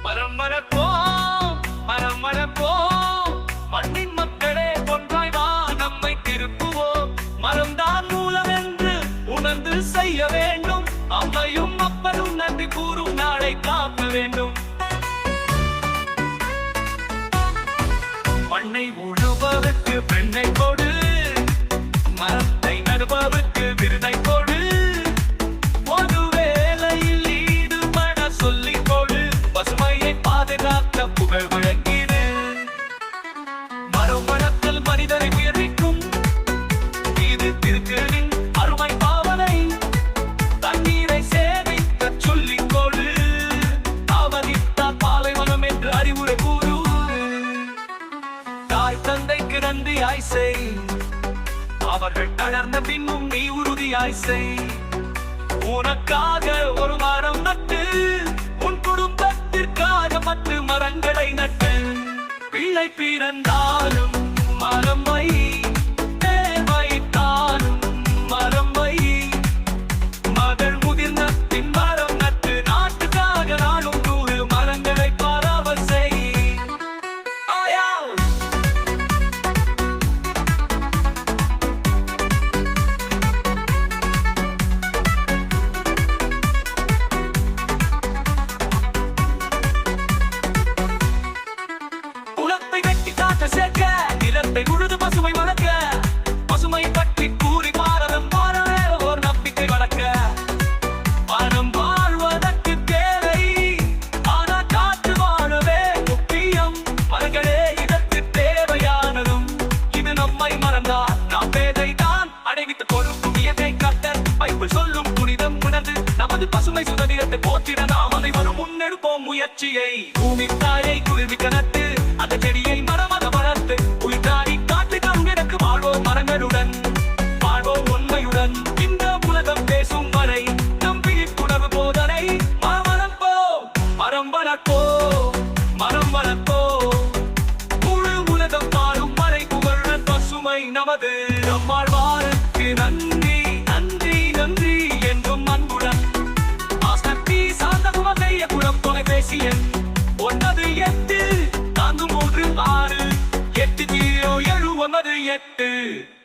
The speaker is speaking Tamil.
மரம் வளர்ப்போம், மரம் வளர்ப்போம், மண்ணின் மக்களே ஒன்றாய் வா நம்மை திருப்புவோம். மரம்தான் மூலம் என்று உணர்ந்து செய்ய வேண்டும். அம்மையும் அப்பனும் நன்றி கூறும் நாளை காக்க வேண்டும். மண்ணை உழுபவருக்கு பெண்ணை கொடு, மரத்தை நடுபவருக்கு விருதை கொடு, பொது வேலையில் ஈடுபட சொல்லிக் கொடு, பசுமையை பாதுகாக்க புகழ் வழங்கிடு. மரம் வளர்த்தல் மனிதரை உயர்விக்கும், இது திருக்குறளின் அருமை பாவனை. தண்ணீரை சேமிக்க சொல்லிக் கொடு, அவதித்தால் பாலைவனம் என்று அறிவுரை கூறு. தாய் தந்தைக்கு நன்றியாய் செய், அவர்கள் தளர்ந்த பின்னும் நீ உறுதியாய் செய். உனக்காக ஒரு மரம் நட்டு, உன் குடும்பத்திற்காக 10 மரங்களை நட்டு. பிள்ளை பிறந்தாலும் மரம் வை, தேவைத்தாலும் மரம் வை. மகள் முதிர்ந்த பின் மரம் நட்டு, நாட்டுக்காக நாளும் 100 மரங்களை பரவ செய். சேர்க்க நிலத்தை உழுது பசுமை வளர்க்க, பசுமை பற்றி கூறி பாரதம் வாழவே ஒரு நம்பிக்கை வளர்க்க. மரம் வாழ்வதற்கு தேவை, ஆனால் காற்று வாழவே முக்கியம். மரங்களே இதற்கு தேவையானதும், இது நம்மை மறந்தால் நாம் பேதை தான் அடைவித்துக் கொள்ளும். இயற்கை கட்ட பைபிள் சொல்லும் புனிதம் உணர்ந்து, நமது பசுமை சுதந்திரத்தை போற்றிட நாம் அனைவரும் முன்னெடுப்போம் முயற்சியை. பூமி தாயை குளிர்விக்க நட்டு, அந்த செடியை மரமாக வளர்த்து, உயிர்த்தாடி காற்று கண்கிடக்கு வாழ்வோம் மரங்களுடன், வாழ்வோம் உண்மையுடன். இந்த உலகம் பேசும் வரை நம் விழிப்புணர்வு போதனை. மரம் வளர்ப்போம், மரம் வளர்ப்போம், மரம் வளர்ப்போம். முழு உலகம் வாழும் வரை புகழ பசுமை நமது. நம்மாழ்வாருக்கு நன்றி, நன்றி, நன்றி என்றும் அன்புடன். ஆஸ்தி சார்ந்த குமதைய குளம் தொலைபேசியன் 98 436 8078.